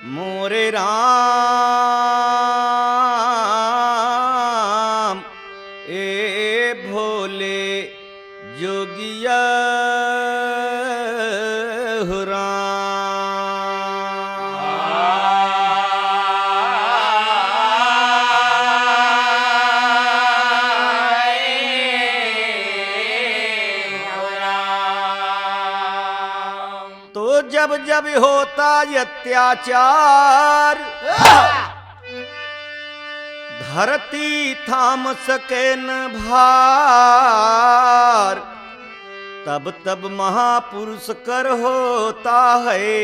मोरे राम ए भोले जोगिया हो तो जब जब होता ये अत्याचार धरती थाम सके न भार तब तब महापुरुष कर होता है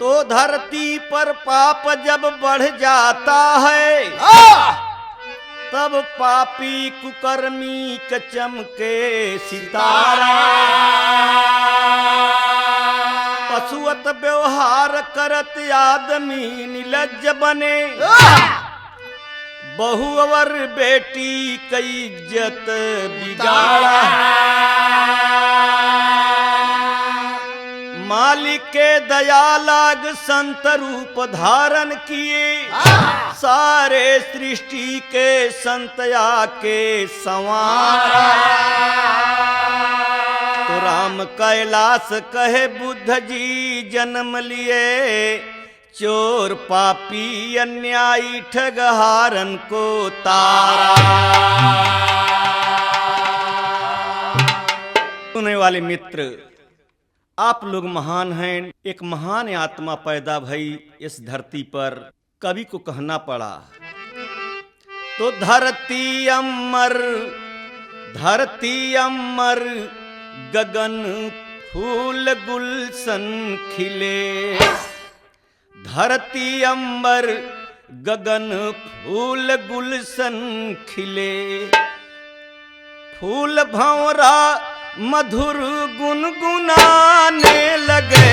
तो धरती पर पाप जब बढ़ जाता है तब पापी कुकर्मी क चमके सितारा पशुअत व्यवहार करत आदमी निलज्ज बने बहु अवर बेटी कई इज्जत बिगाड़ा मालिक के दया लाग संत रूप धारण किए सारे सृष्टि के संत आके संवारा तो राम कैलाश कहे बुद्ध जी जन्म लिए चोर पापी अन्यायी ठगहारन को तारा। सुनने वाले मित्र, आप लोग महान हैं। एक महान आत्मा पैदा भई इस धरती पर, कवि को कहना पड़ा तो धरती अमर गगन फूल गुलशन खिले। धरती अम्बर गगन फूल गुलशन खिले। फूल भंवरा मधुर गुनगुनाने लगे।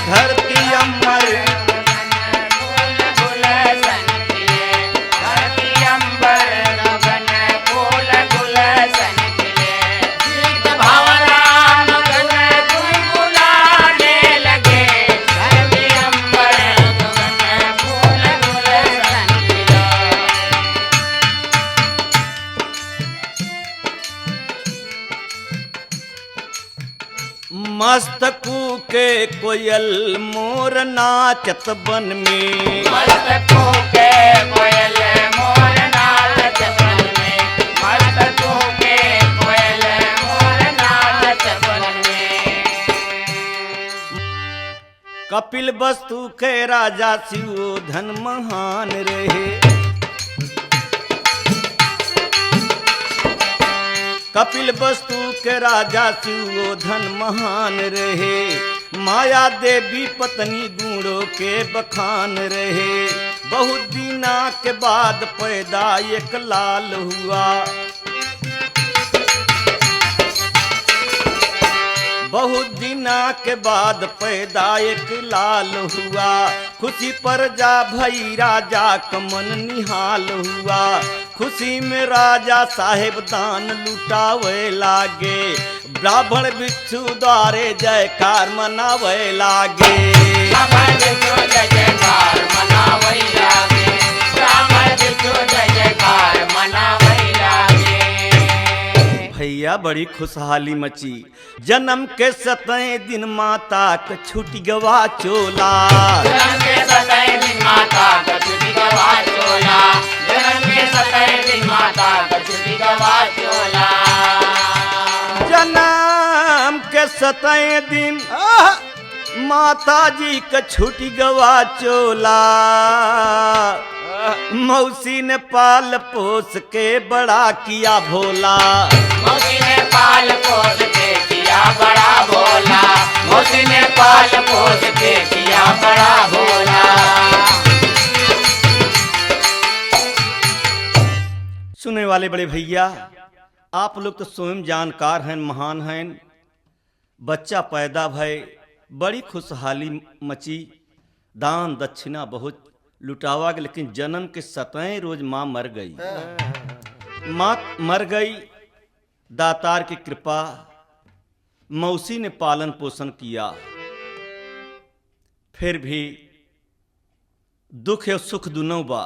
धरती अम्बर मस्तकू के कोयल मोर नाचत बन में। मस्तकू के कोयल मोर नाचत बन में। मस्तकू के कोयल मोर नाचत बन में। कपिल वस्तु के राजा शिवोधन महान रहे। कपिल वस्तु के राजा शिवोधन महान रहे। माया देवी पत्नी गुणों के बखान रहे। बहुत दिना के बाद पैदा एक लाल हुआ। बहुत दिना के बाद पैदा एक लाल हुआ। खुशी पर जा भई राजा का मन निहाल हुआ। खुशी में राजा साहेब दान लुटावे लागे। ब्राह्मण भिक्षु द्वारे जयकार मनावे लागे। ब्राह्मण भिक्षु जयकार मनावे लागे। ब्राह्मण भिक्षु जयकार मनावे लागे। भैया बड़ी खुशहाली मची। जन्म के 7वें दिन माता का छुटी गवा चोला। जन्म के 7वें दिन माता का छुटी गवा चोला। जन्म के 7वें दिन माता का छुटी गवा चोला। जन्म के 7वें दिन माता जी का छुटी गवा चोला। मौसी ने पाल पोस के बड़ा किया भोला। मौसी ने पाल पोस के किया बड़ा भोला। मौसी ने पाल पोस के किया बड़ा भोला। सुनने वाले बड़े भैया, आप लोग तो स्वयं जानकार हैं, महान हैं। बच्चा पैदा भय, बड़ी खुशहाली मची। दान दक्षिणा बहुत लुटावा गया, लेकिन जन्म के 27 रोज माँ मर गई। माँ मर गई, दातार की कृपा, मौसी ने पालन पोषण किया। फिर भी दुख और सुख दोनों बा।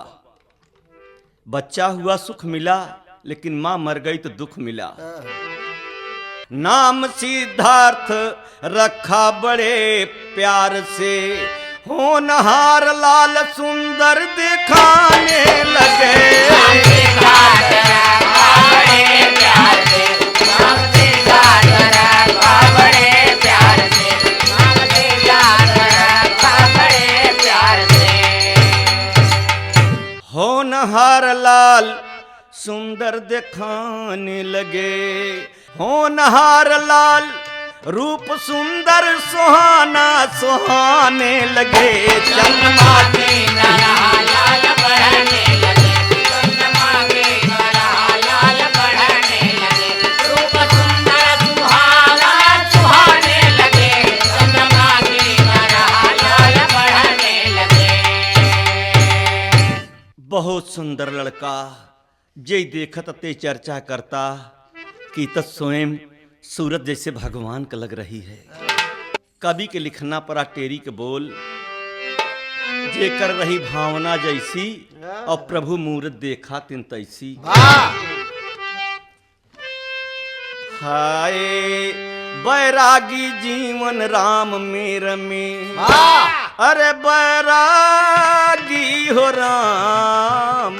बच्चा हुआ सुख मिला, लेकिन माँ मर गई तो दुख मिला। नाम सिद्धार्थ रखा बड़े प्यार से, होनहार लाल सुंदर दिखाने लगे। होनहार लाल सुंदर दिखाने लगे, होनहार लाल रूप सुंदर सुहाना सुहाने लगे। चंद्रमा की लाल बढ़ने लगे, चंद्रमा के लाल बढ़ने लगे, रूप सुंदर सुहाना सुहाने लगे, चंद्रमा के लाल बढ़ने लगे। बहुत सुंदर लड़का, जे देखत ते चर्चा करता कि तो स्वयं सूरत जैसे भगवान का लग रही है। कवि के लिखना पर टेरी के बोल, जे कर रही भावना जैसी, और प्रभु मूरत देखा तिन तैसी। हाय बैरागी जीवन राम मेर में, अरे बैरागी हो राम,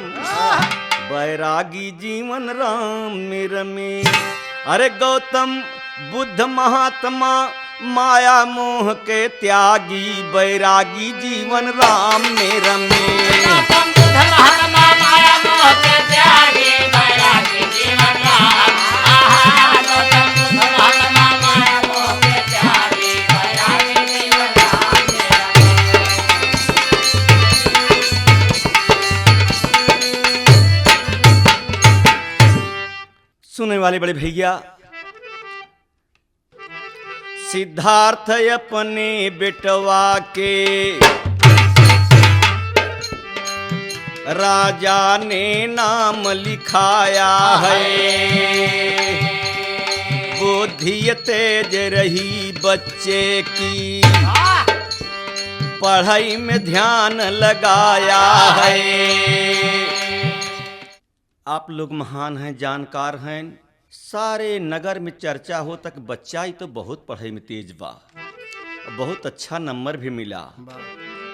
बैरागी जीवन राम मेर में। अरे गौतम बुद्ध महात्मा माया मोह के त्यागी, बैरागी जीवन राम मेर में। गौतम बुद्ध महात्मा माया मोह के त्यागी, बैरागी जीवन राम। गौतम बुद्ध महात्मा माया मोह के त्यागी, बैरागी जीवन राम। सुनने वाले बड़े भैया, सिद्धार्थ अपने बेटवा के राजा ने नाम लिखाया है। बुद्धि तेज रही बच्चे की, पढ़ाई में ध्यान लगाया है। आप लोग महान हैं, जानकार हैं, सारे नगर में चर्चा हो तक बच्चा ही तो बहुत पढ़ाई में तेज बा, बहुत अच्छा नंबर भी मिला।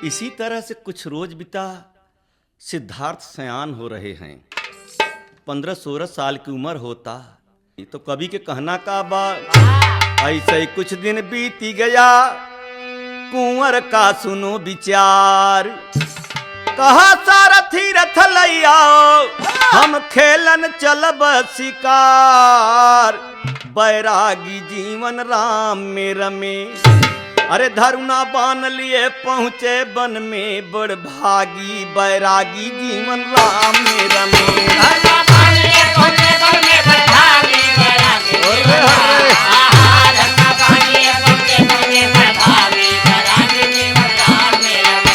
इसी तरह से कुछ रोज बिता, सिद्धार्थ सयान हो रहे हैं, 15-16 साल की उम्र होता। तो कवि के कहना का बा, ऐसे ही कुछ दिन बीती गया, कुंवर का सुनो विचार। कहा सारथी रथ लइयाओ, हम खेलन चलब शिकार, बैरागी जीवन राम मेर में। अरे धरुना बान लिए पहुँचे वन में, बड़ भागी बैरागी जीवन राम मेर में। धरुना बान लिए पहुँचे वन में, बड़ भागी बैरागी जीवन राम। धरुना बान लिए पहुँचे वन में, बड़ भागी बैरागी जीवन राम मेर में।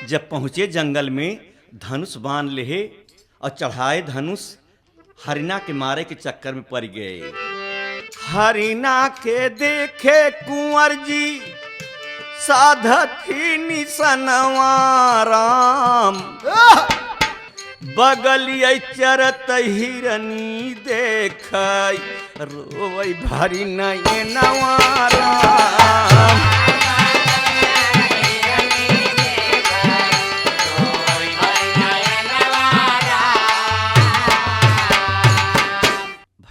जब पहुंचे जंगल में, धनुष बांध ले और चढ़ाए धनुष, हरिना के मारे के चक्कर में पड़ गए। हरिना के देखे कुंवर जी, साधथी निसनवा राम। बगलिए चरत हिरनी देख, रोवै भारी नयनवा राम।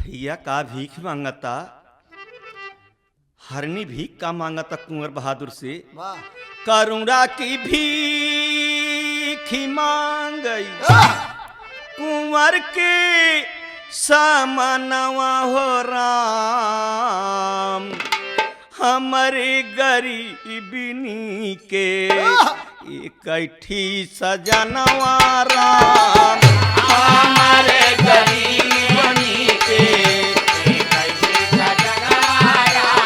भैया का भीख मांगता, हरनी भीख का मांगता कुंवर बहादुर से। करुणा की भीख मांगई, कुंवर के समनवा हो राम। हमारे गरीबनी के इकट्ठी सजनवा राम। हमारे गरीबनी के इकट्ठी सजनवा राम।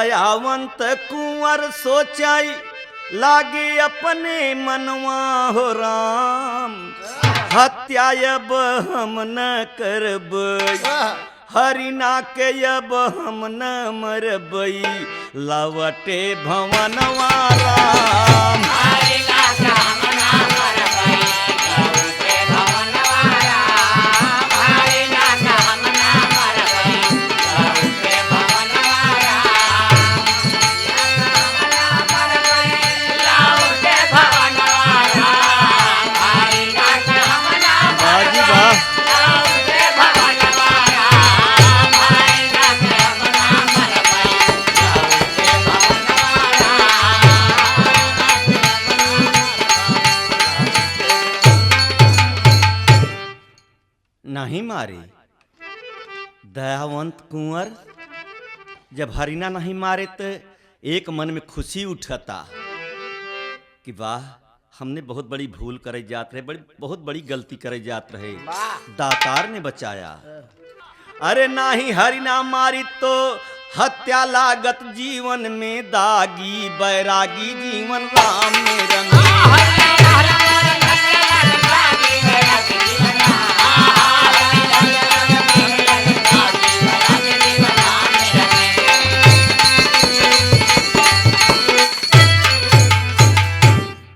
दयावंत कुंवर सोचाई लागे अपने मनवा हो राम, हत्या अब हम न करब, हरिना के अब हम न मरबई, लवटे भवनवा राम। नहीं मारे दयावंत कुंवर, जब हरिना नहीं मारे तो एक मन में खुशी उठता कि वाह हमने बहुत बड़ी भूल करे जात रहे, बहुत बड़ी गलती करे जात रहे, दातार ने बचाया। अरे नाही हरिना मारी तो हत्या लागत जीवन में दागी, बैरागी जीवन राम में रंगी।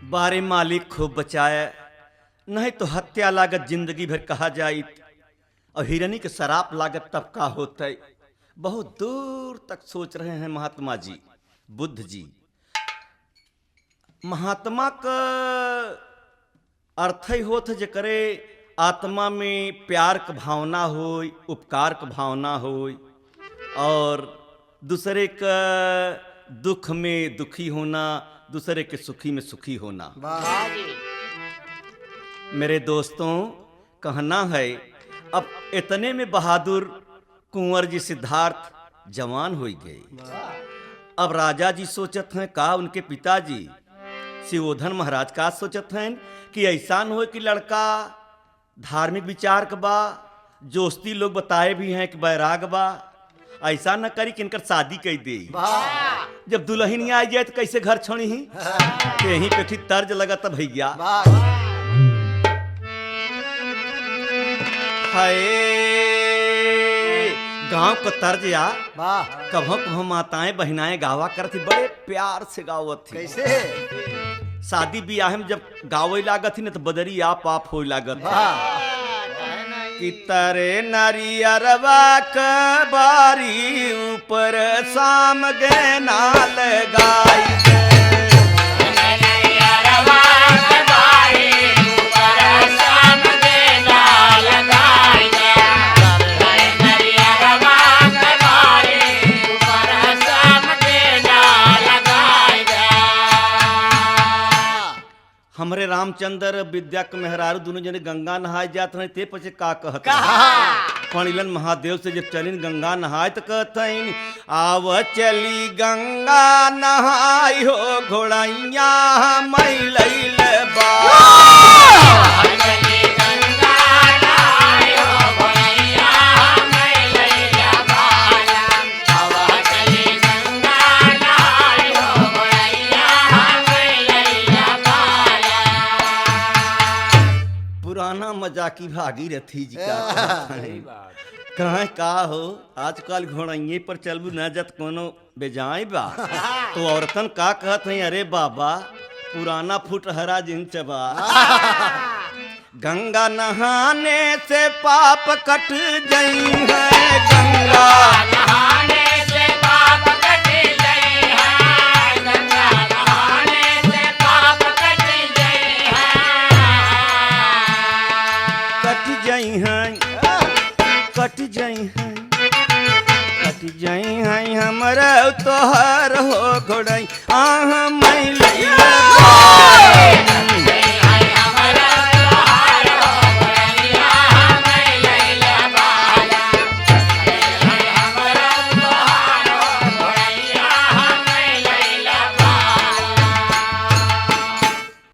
बारे मालिक खूब बचाए, नहीं तो हत्या लागत जिंदगी भर कहा जाए, और हिरनी के शराप लागत तब का होता है। बहुत दूर तक सोच रहे हैं महात्मा जी, बुद्ध जी। महात्मा का अर्थ ही होता जे करे आत्मा में प्यार का भावना हो, उपकार का भावना हो, और दूसरे का दुख में दुखी होना, दूसरे के सुखी में सुखी होना। मेरे दोस्तों कहना है, अब इतने में बहादुर कुंवर जी सिद्धार्थ जवान हो गए। अब राजा जी सोचत हैं का उनके पिताजी शिवोधन महाराज का सोचत हैं कि ऐसा न हो कि लड़का धार्मिक विचार का बा, जोस्ती लोग बताए भी हैं कि बैराग बा, ऐसा न करी कि इनकर शादी कर दे। जब दुल्हन आ जाए तो कैसे घर छोड़ी ही, यहीं पे ठीक तर्ज लगा तब भैया। हाय गांव को तर्ज या कभों कभों माताएं बहनाएं गावा करती, बड़े प्यार से गावत थी। कैसे शादी ब्याह में जब गावे लागत थी न तो बदरी आप हो लागत कि तरे नरियरवा क बारी ऊपर शाम गहना लगाई दे। हमरे रामचंद्र विद्या के मेहरारू दोनों जने गंगा नहाए जात रहे, ते पछे का कहत पणिलन महादेव से जब चलिन गंगा नहाए तो कहतइन आव चली गंगा नहाई हो घोड़ैया मैलैल बा। पुराना मजाकी भागीरथी जी का कहाँ का हो, आजकल घोड़ैये पर चलबू न जत कोनो बेजाई बा। तो औरतन का कहत हैं अरे बाबा पुराना फुटहरा जिन चबा, गंगा नहाने से पाप कट गई है, गंगा नहाने से पाप कट गई है, गंगा नहाने से पाप कट गई है। कट जाई हैं, कट जाई हैं, कट जाई हैं हमारा तोहर हो घोड़ाई आह मैली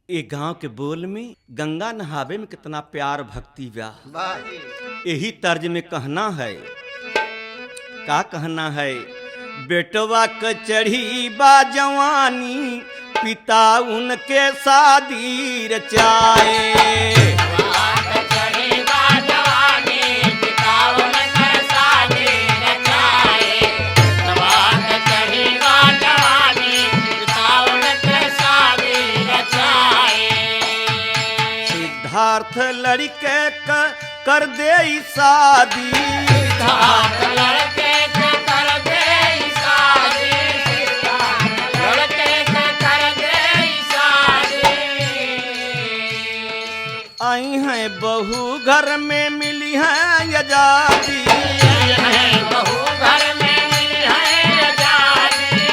ये गांव के बोल में गंगा नहावे में कितना प्यार भक्ति व्याह। यही तर्ज में कहना है, का कहना है बेटवा क चढ़ी बा जवानी पिता उनके शादी रचाए। सिद्धार्थ लड़के कर दे शादी। सिद्धार्थ लड़के कर दे शादी। सिद्धार्थ लड़के कर दे शादी। आई हैं बहू घर में मिली है आजादी। बहू घर में मिली है आजादी।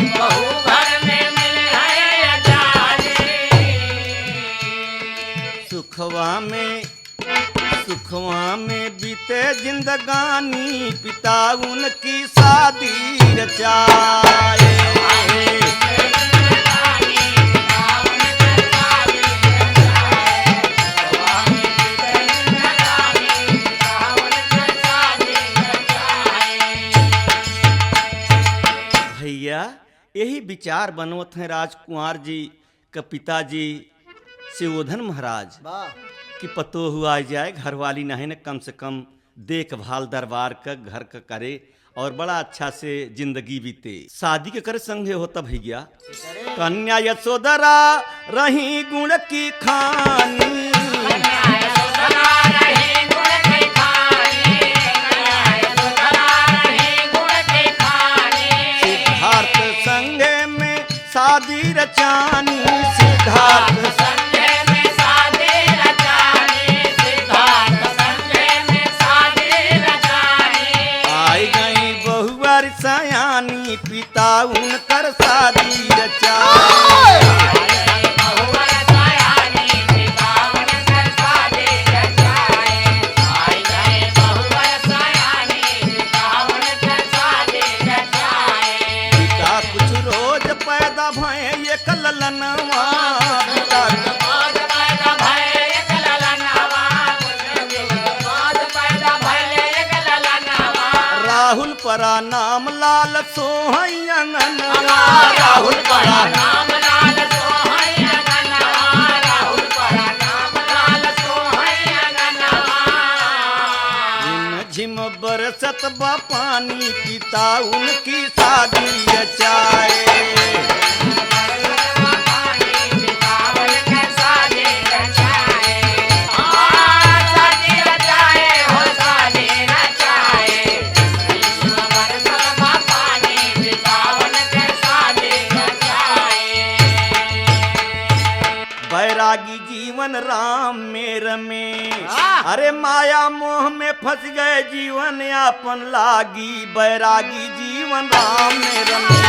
बहू घर में मिली है आजादी। सुखवा में बीते जिंदगानी पिता उनकी शादी रचाए। भैया यही विचार बनवत हैं राजकुमार जी का पिताजी शिवोधन महाराज कि पतो हुआ जाए घरवाली नहीं न कम से कम देखभाल दरबार का घर का करे और बड़ा अच्छा से जिंदगी बीते। शादी के करे संगे होता भैया कन्या यशोधरा रही गुण की खानी। सिद्धार्थ संगे में शादी रचानी। सिद्धार्थ सयानी पिता उनकर शादी रचाए। पिता कुछ रोज पैदा भय एक ललनवा। राहुल परा नाम लाल सोहई अंगनवा। राहुल परा नाम लाल सोहई अंगनवा। राहुल परा नाम लाल सोहई अंगनवा। झिम बरसत बा पानी पिता उनकी शादी रचाए। बैरागी जीवन राम मेर में। अरे माया मोह में फंस गए जीवन यापन लागी। बैरागी जीवन राम मेर में।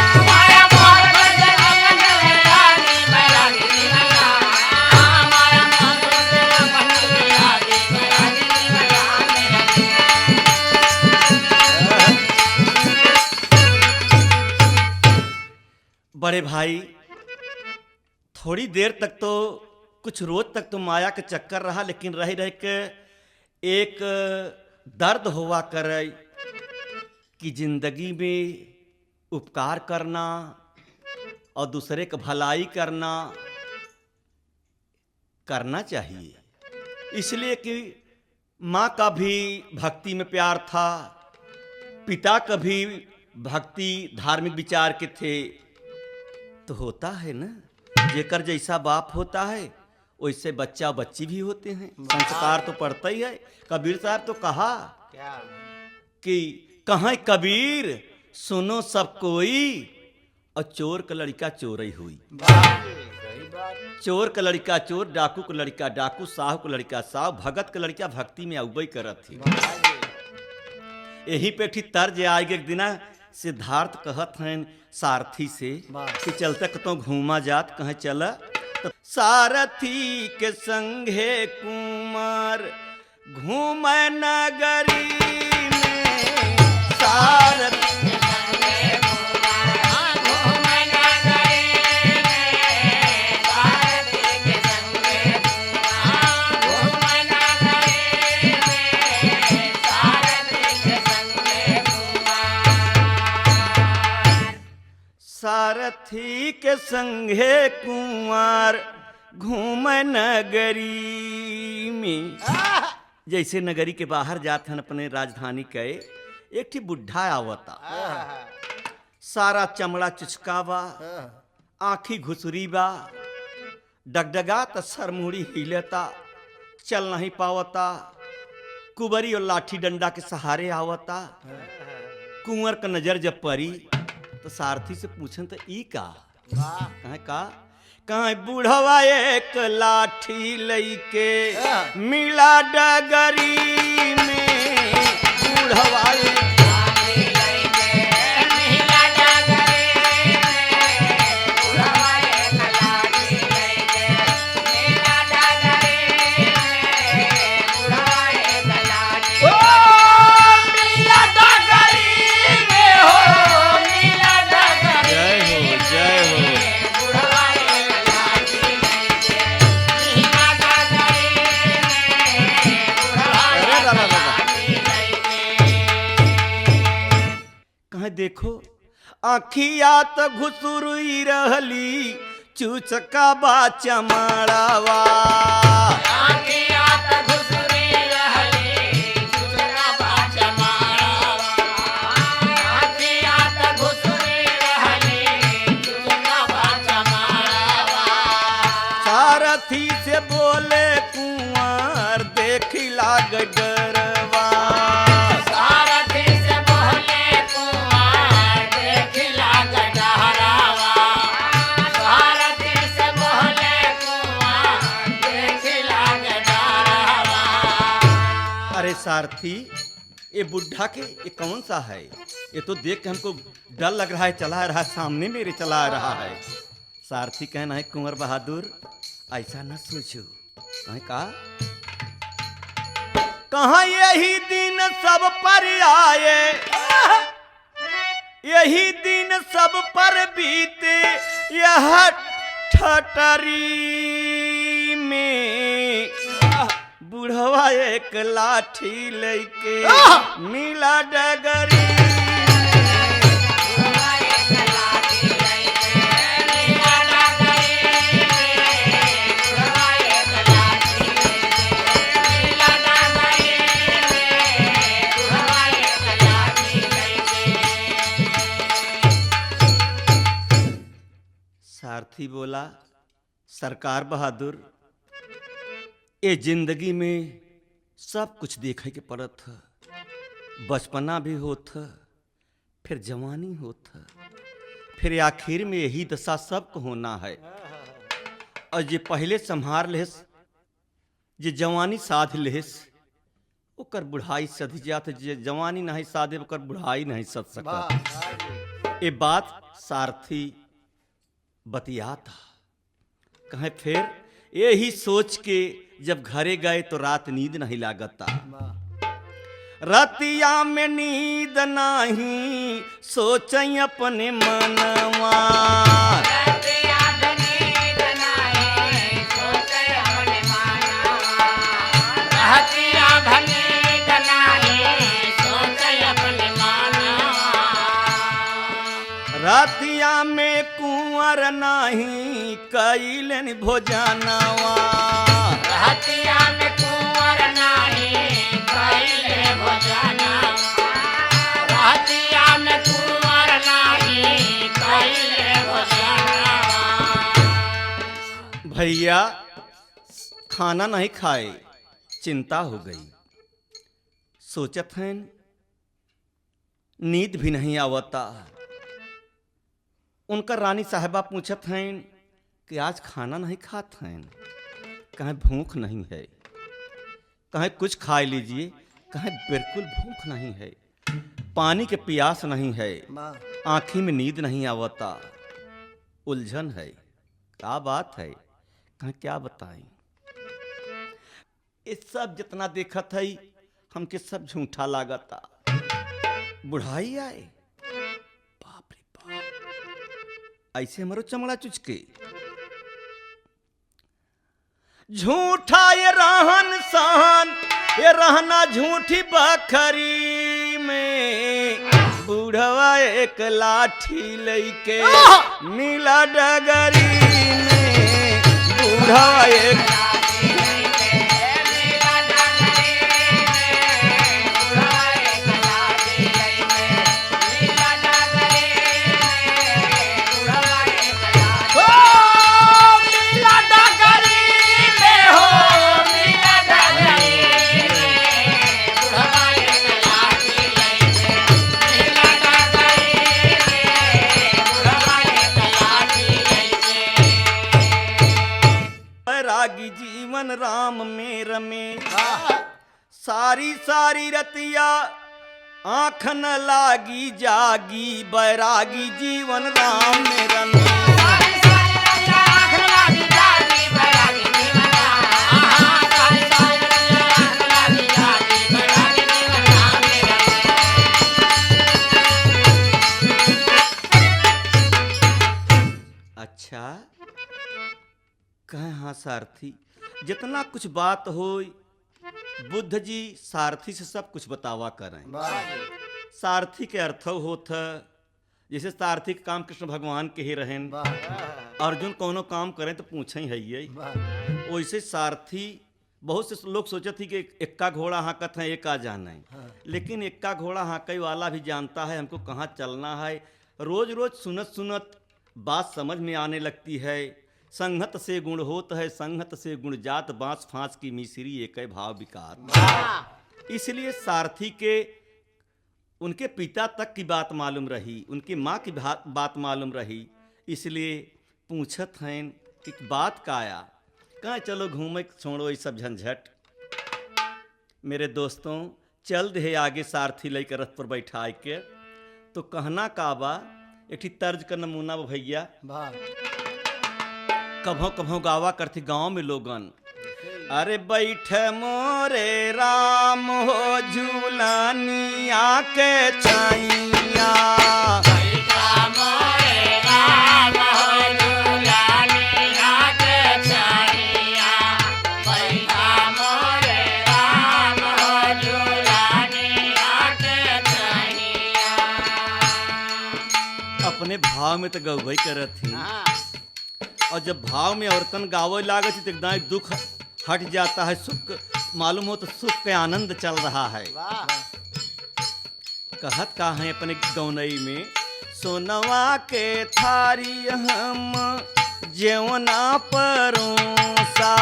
बड़े भाई थोड़ी देर तक तो कुछ रोज तक तो माया के चक्कर रहा, लेकिन रह रह के एक दर्द हुआ करे कि जिंदगी में उपकार करना और दूसरे का भलाई करना चाहिए। इसलिए कि माँ का भी भक्ति में प्यार था, पिता का भी भक्ति धार्मिक विचार के थे। तो होता है ना, जेकर जैसा बाप होता है वैसे बच्चा बच्ची भी होते हैं, संस्कार तो पड़ता ही है। कबीर साहब तो कहा क्या कि कहाँ कबीर सुनो सब कोई और चोर का लड़का चोरई हुई। चोर का लड़का चोर, डाकू का लड़का डाकू, साहू का लड़का साहू, भगत का लड़का भक्ति में अवई करत थी। यही पे ठीक तर्ज आएगा एक दिना। सिद्धार्थ कहत हैं सारथी से कि चलते कतो घूमा जात, कहीं चला तो सारथी के संगे कुमार घूमे नगरी में। सारथी सारथी के संगे कुंवर घूम नगरी में। जैसे नगरी के बाहर जाते हैं अपने राजधानी के, एक ठी बुढ़ा आवता, सारा चमड़ा चुचकावा, आँखी घुसरी बा, डगडगा त सरमुड़ी हिलता, चल नहीं पावता, कुबरी और लाठी डंडा के सहारे आवता। कुंवर का नजर जब पड़ी तो सारथी से पूछन तो ई का कहाँ बूढ़वा एक लाठी लईके मिला डगरी में। बूढ़वा देखो आखिया त घुसुरी रहली चुचका बा चमड़ावा। आखिया त घुसुरी रहली चुचका बा चमड़ावा। आखिया त घुसुरी रहली चुचका बा चमड़ावा। सारथी से बोले कुंवर देखी लाग डरवा। सारथी ये बुढ़ा के ये कौन सा है? ये तो देख के हमको डर लग रहा है, चला रहा है सामने मेरे चला रहा है। सारथी कहना है कुंवर बहादुर ऐसा न सोचो। कहाँ यही दिन सब पर आए, यही दिन सब पर बीते यह ठटरी में। बुढ़वा एक लाठी लेके मिला डगरी। सारथी बोला सरकार बहादुर ये जिंदगी में सब कुछ देखे के पड़त है। बचपना भी होत है, फिर जवानी होत है, फिर आखिर में यही दशा सबको होना है। और जे पहले संभार लेस, जे जवानी साध लेस, ओकर बुढ़ाई सध जात। जे जवानी नहीं साधे ओकर बुढ़ाई नहीं सध सकत। ये बात सारथी बतिया था। कहे फिर यही सोच के जब घरे गए तो रात नींद नहीं लागता। रतिया में नींद नहीं सोच अपने मनवा। रतिया में कुंवर नहीं कैलन भोजनवा। रतिया में कुंवर नहीं कैले भोजनवा। रतिया में कुंवर नहीं कैले भोजनवा। भैया खाना नहीं खाए, चिंता हो गई। सोचत हैं नींद भी नहीं आवता। उनका रानी साहबा पूछत हैं कि आज खाना नहीं खात हैं? कहें भूख नहीं है। कहें कुछ खा लीजिए। कहें बिल्कुल भूख नहीं है, पानी के प्यास नहीं है, आँखी में नींद नहीं आवता, उलझन है। क्या बात है? कहें क्या बताएं? ये सब जितना देखत है हमके सब झूठा लागता। बुढ़ाई आए, बाप रे बाप, ऐसे हमारो चमड़ा चुचके। झूठा ये रहन सहन, ये रहना झूठी बखरी में। बूढ़वा एक लाठी लेके मिला डगरी में। बूढ़वा एक बैरागी जीवन राम में रमे। सारी सारी रतिया आँख न लागी जागी, बैरागी जीवन राम में रमे। अच्छा कहे हाँ सारथी, जितना कुछ बात हो बुद्ध जी सारथी से सब कुछ बतावा करें। सारथी के अर्थ होत जैसे सारथी के काम कृष्ण भगवान के ही रहें, अर्जुन कोनो काम करें तो पूछे ही है। वैसे सारथी बहुत से लोग सोचे थी कि इक्का घोड़ा हाँकत है एक आ जाना है, लेकिन इक्का घोड़ा हाँके वाला भी जानता है हमको कहाँ चलना है। रोज रोज सुनत सुनत बात समझ में आने लगती है। संगत से गुण होत है, संगत से गुण जात, बांस फांस की मिश्री एक भाव विकार। इसलिए सारथी के उनके पिता तक की बात मालूम रही, उनकी माँ की बात मालूम रही। इसलिए पूछत हैं कि बात का आया, कहाँ चलो घूमे छोड़ो ये सब झंझट। मेरे दोस्तों चल दे आगे सारथी लेकर रथ पर बैठा के। तो कहना का बा एक ठी तर्ज का नमूना भैया कभों कभों गावा करती गांव में लोगन। अरे बैठ मोरे राम हो झूलानिया के छैया, अपने भाव में तो गवई करत थी। और जब भाव में औरतन गावे लागत तो एकदम दुख हट जाता है, सुख मालूम हो तो सुख के आनंद चल रहा है। कहत का है अपने गौनई में, सोनवा के थारी हम जेवना परोसा,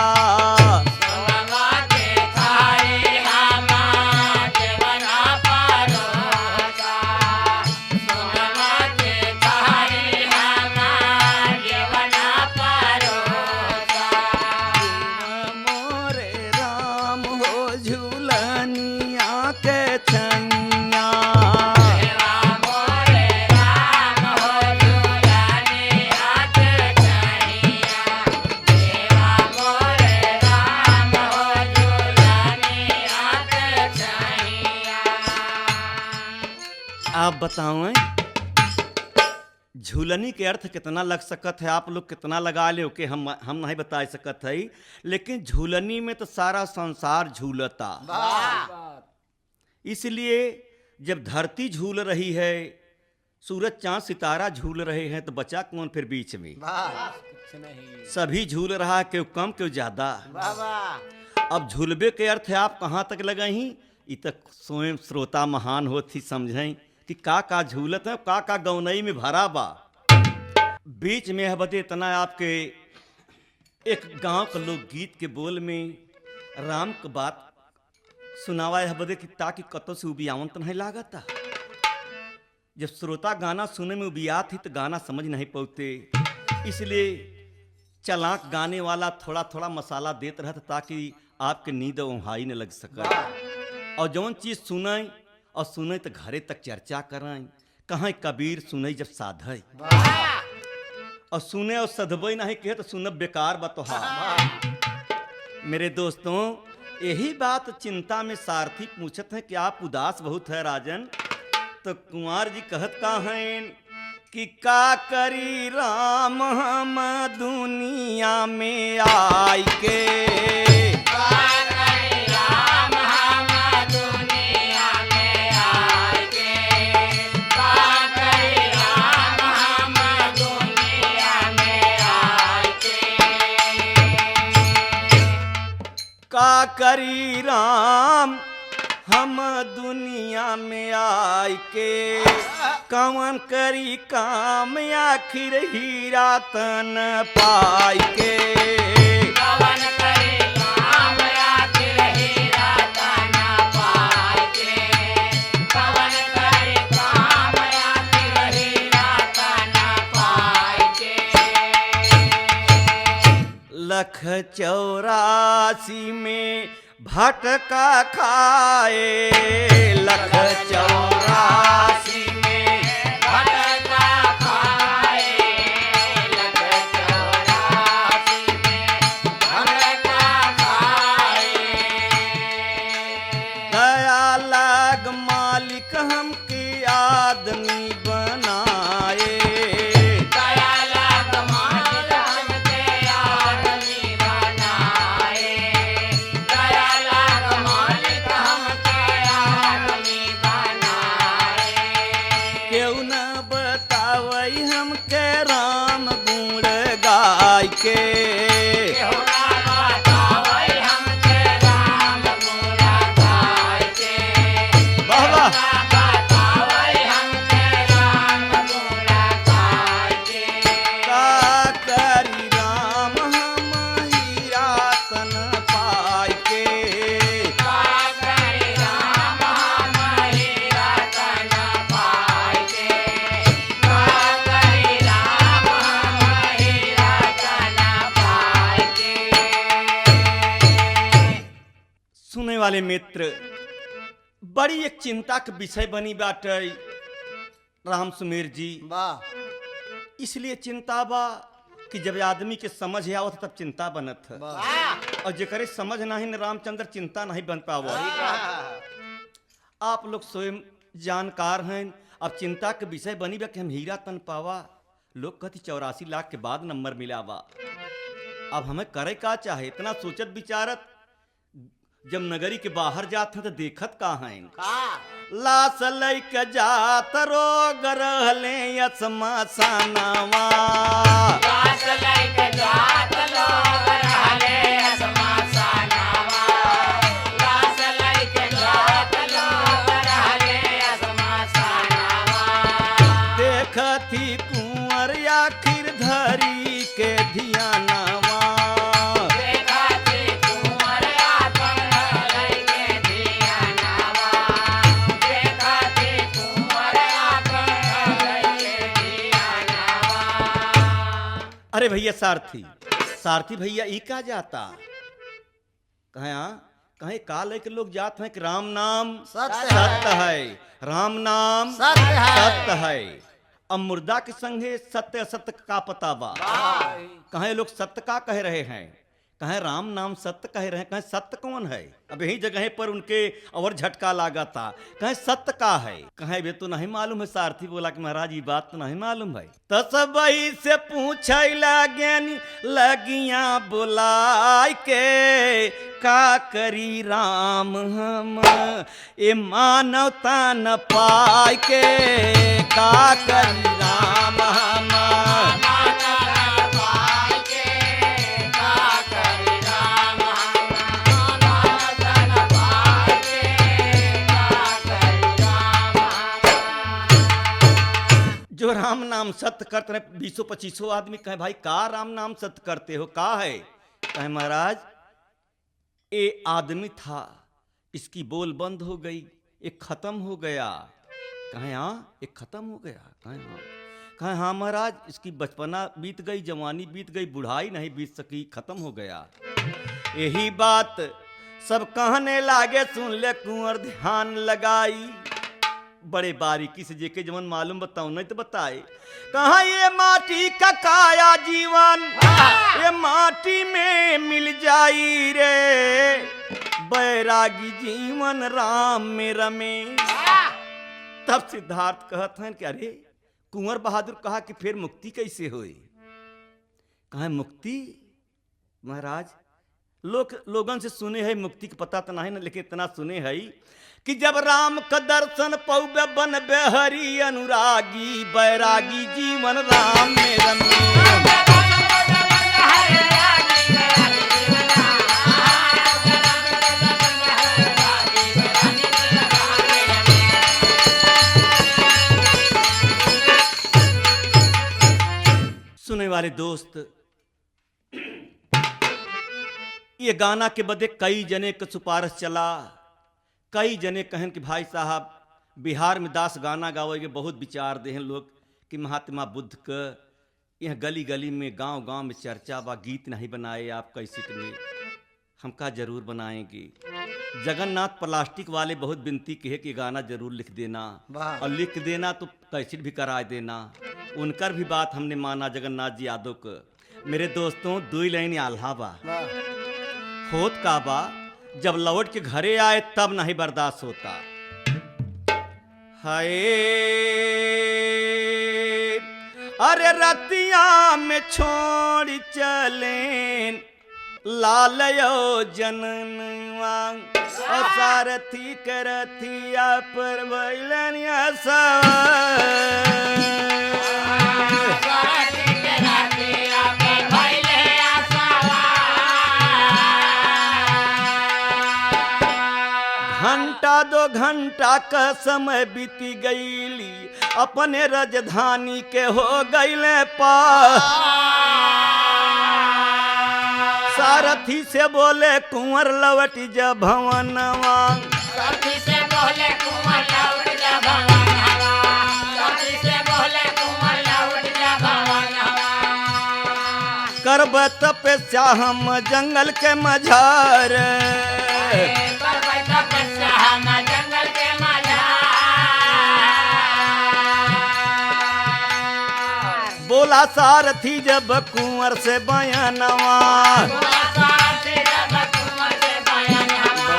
आप बताओ झूलनी के अर्थ कितना लग सकत है, आप लोग कितना लगा ले कि हम नहीं बता सकत है। लेकिन झूलनी में तो सारा संसार झूलता। इसलिए जब धरती झूल रही है, सूरज चांद सितारा झूल रहे हैं, तो बचा कौन फिर बीच में? सभी झूल रहा है, क्यों कम क्यों ज्यादा। अब झूलबे के अर्थ है आप कहाँ तक लगाई, इ तक स्वयं श्रोता महान होती समझें कि का झूलत है, का गौनई में भरा बा। बीच में है बदे इतना आपके एक गांव के लोग गीत के बोल में राम की बात सुनावा है बदे कि ताकि कतो से उबियावन तो नहीं लागता। जब श्रोता गाना सुने में उबियात ही तो गाना समझ नहीं पाते, इसलिए चलाक गाने वाला थोड़ा थोड़ा मसाला देते रहता ताकि आपके नींद ओहाई न लग सके। और जौन चीज़ सुनाई और सुने तो घरे तक चर्चा कराई। कहाँ कबीर सुनई जब साधई, और सुने और सधबई नहीं कहे तो सुनब बेकार बतोहा। मेरे दोस्तों यही बात चिंता में सारथी पूछत हैं कि आप उदास बहुत है राजन। तो कुंवर जी कहत का हैं कि का करी राम हम दुनिया में आई के, राम हम दुनिया में आए के, करी राम हम दुनिया में आय के, कवन करी काम आखिर हीरा तन पाई के। कवन करे काम आखिर हीरा तन पाई के, कवन करे काम आखिर हीरा तन पाई के। लख 84 में भटका खाए, लख 84 में भटका खाए, लख 84 में भटका खाए। दया लाग मालिक हमके आदमी बनाए, दया लाग मालिक हमके आदमी बनाए, दया लाग मालिक हमके आदमी बनाए। केहू न बतावई हमके राम गुण गाय के। केहू ना बतावई हमके राम गुण गाय के, वाह वाह। केहू ना बतावई हमके राम गुण गाय के। का करी राम हम हीरा तन पाय के। का करी राम हम हीरा तन पाई के, का करी राम हम हीरा तन पाई के। सुने वाले मित्र, बड़ी एक चिंता के विषय बनी बाटे राम सुमेर जी। वाह इसलिए चिंता बा कि जब आदमी के समझ आवत तब चिंता बनत है, वाह और जेकरे समझ नहीं न रामचंद्र चिंता नहीं बन पावा। आप लोग स्वयं जानकार हैं। अब चिंता के विषय बनी बा कि हम हीरा तन पावा। लोग कहती 84 लाख के बाद नंबर मिला बा। अब हमें करे का चाहे, इतना सोचत विचारत जब नगरी के बाहर जात हैं तो देखत का हैं। लाश लैके जात रोग रहले असमसानवा। लाश लैके जात लोग रहले असमसानवा, लाश लैके जात लोग रहले असमसानवा। देखती कुंवर आखिर धरी के धियानवा। देखती कुंवर आपन लैके धियानवा, देखती कुंवर आपन लैके धियानवा। अरे भैया सारथी, सारथी भैया ई का जाता कहे का लेके लोग जात हैं कि राम नाम सत्य सत्य है, राम नाम सत्य है। सत्य है। अब मुर्दा के संगे सत्य असत्य का पता बा। कहे लोग सत्य का कह रहे हैं, कहे राम नाम सत्य कह रहे हैं, कहे सत्य कौन है। अब यही जगह पर उनके और झटका लागा था। कहे सत्य का है, कहे वे तो नहीं मालूम है। सारथी बोला कि महाराज ये बात तो नहीं मालूम है। तो सब वही से पूछे लगनी लगिया बुलाय के, का करी राम हम ए मानवता न पाय के, का करी राम हम। जो राम नाम सत्य करते रहे 20-25 आदमी कहे भाई का राम नाम सत्य करते हो, का है। कहे महाराज ये आदमी था, इसकी बोल बंद हो गई, ये खत्म हो गया। कहे हाँ ये खत्म हो गया। कहे हाँ महाराज इसकी बचपना बीत गई, जवानी बीत गई, बुढ़ाई नहीं बीत सकी, खत्म हो गया। यही बात सब कहने लागे, सुन ले कुंवर ध्यान लगाई। बड़े बारीकी से जेके जवन मालूम बताऊं नहीं तो बताए। कहा ये माटी का काया जीवन ये माटी में मिल जाई रे, बैरागी जीवन राम में रमे। तब सिद्धार्थ कहत हैं कि अरे कुंवर बहादुर कहा कि फिर मुक्ति कैसे होई। कहा मुक्ति महाराज लोगन से सुने है, मुक्ति का पता तो नहीं ना, लेकिन इतना सुने है कि जब राम का दर्शन पौबे बन बेहरी अनुरागी, बैरागी जीवन राम में रमे। प्यारे दोस्त, ये गाना के बदे कई जने के सिफारिश चला। कई जने कहन कि भाई साहब बिहार में दास गाना गावे के बहुत विचार दे हैं लोग कि महात्मा बुद्ध का यह गली गली में गांव गांव में चर्चा बा, गीत नहीं बनाए आप कैसेट में। हम का जरूर बनाएंगे। जगन्नाथ प्लास्टिक वाले बहुत विनती कहे कि गाना जरूर लिख देना, और लिख देना तो कैसेट भी करा देना। उनकर भी बात हमने माना जगन्नाथ जी यादव को। मेरे दोस्तों, 2 लाइन आल्हा बा। होत का बा, जब लौट के घरे आए तब नहीं बर्दाश्त होता। हाय अरे रतिया में छोड़ चलें लालयो जननवा, और सारथी करथिया पर बैलनिया घंटा 2 घंटा का समय बीती गईली, अपने राजधानी के हो गईले पास। सारथी से बोले कुंवर लौट जा भवनवा, सारथी से बोले कुंवर लौट जा भवनवा, सारथी से बोले कुंवर लौट जा भवनवा। करब तपस्या हम जंगल के मझार, करब तपस्या हम जंगल के मझार। बोला सारथी जब कुंवर से बयानवा, बोला सारथी जब कुंवर से बयानवा,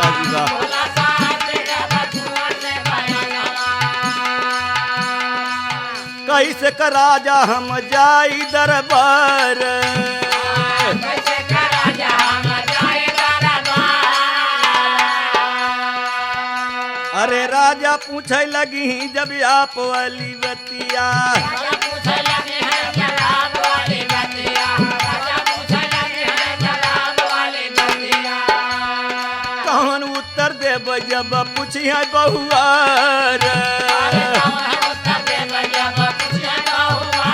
बोला सारथी जब कुंवर से बयानवा। कैसे का राजा हम जाई दरबार, कैसे का राजा हम जाई दरबार। अरे राजा पूछे लगी जब आप वाली बतिया, राजा पूछे लगे हैं जनाब वाली बतिया, राजा पूछे लगे हैं जनाब वाली बतिया। कौन उत्तर देब जब पूछिए बहुआर, अरे कौन उत्तर देब जब पूछे बहुआ।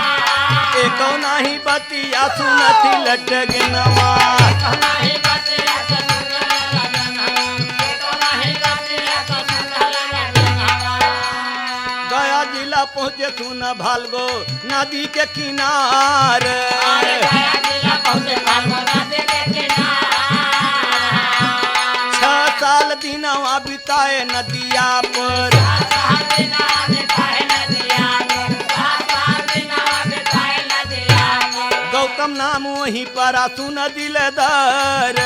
एको नाही बतिया सुनती लटगनवा, नहीं बतिया तो सुनल लगनवा, तो नहीं बतिया तो सुनल लगनवा। गया जिला पहुँचे सुन भालगो नदी के किनार, अरे गया जिला पहुंचे फाल्गुन नदी के किनार। 6 साल दिनवा बिताए नदिया पर, गौतम नाम वहीं पर सुन दिलदार।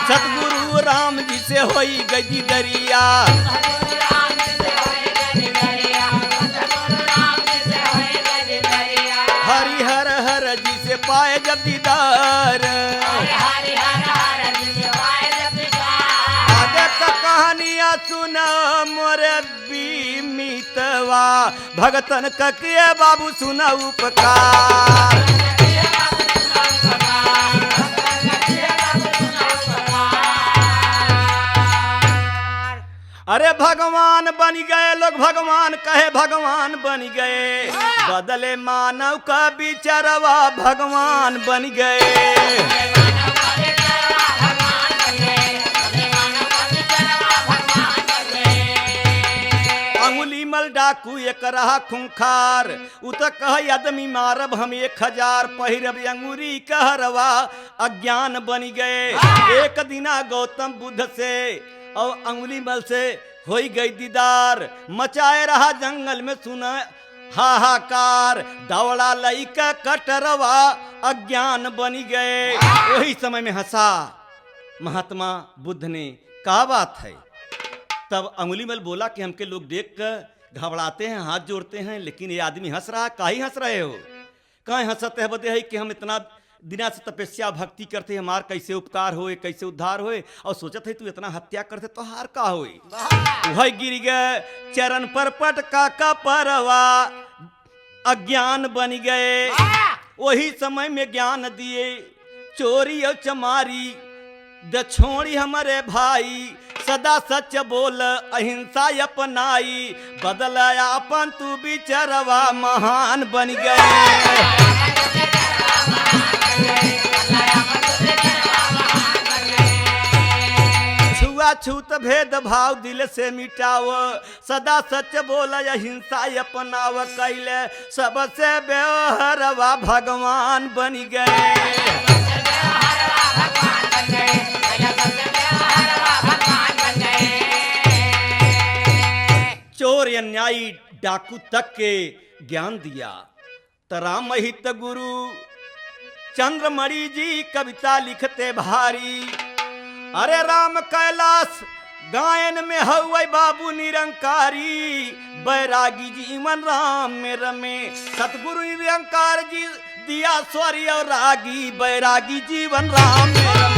सतगुरु राम जी से होई गई दरिया, हरिहर हर जी से पाए जब दीदार। आगे का कहानियाँ सुना मोरे बीमितवा, भगतन का किए बाबू सुना उपकार। अरे भगवान बन गए लोग, भगवान कहे भगवान बन गए, बदले मानव का बिचारवा भगवान बन गए। अंगुली मल डाकू एक रहा खुंखार, उ तो कह आदमी मारब हम 1000, पहिरब अंगूरी कहरवा अज्ञान बन गए। एक दिना गौतम बुद्ध से और अंगुली मल से होई गई दीदार, मचाए रहा जंगल में सुना हाहाकार, दौड़ा लईका कटरवा अज्ञान बनी गए। वही समय में हंसा महात्मा बुद्ध ने, क्या बात है? तब अंगुलीमल बोला कि हमके लोग देख कर घबराते हैं, हाथ जोड़ते हैं, लेकिन ये आदमी हंस रहा, काहे हंस रहे हो? कहाँ हंसते है? बते है कि हम इतना दिना से तपस्या भक्ति करते, हमार कैसे उपकार होए, कैसे उद्धार होए, और सोचत है तू इतना हत्या करते तो हार का होए। वह गिर गए चरण पर पटका का परवा, अज्ञान बन गए। वही समय में ज्ञान दिए, चोरी और चमारी द छोड़ी हमारे भाई सदा सच बोल अहिंसा अपनाई बदल अपन तू बिचरवा महान बन गए। छूत भेद भाव दिल से मिटाव सदा सच बोल अहिंसा अपनाव कैले सबसे व्यवहारवा भगवान बन गए। चोर अन्यायी डाकू तक के ज्ञान दिया तराम हित गुरु चंद्रमणि जी कविता लिखते भारी। अरे राम कैलाश गायन में हवै बाबू निरंकारी बैरागी जीवन राम में रमे सतगुरु निरंकार जी दिया स्वर्य और रागी बैरागी जीवन राम में रमे।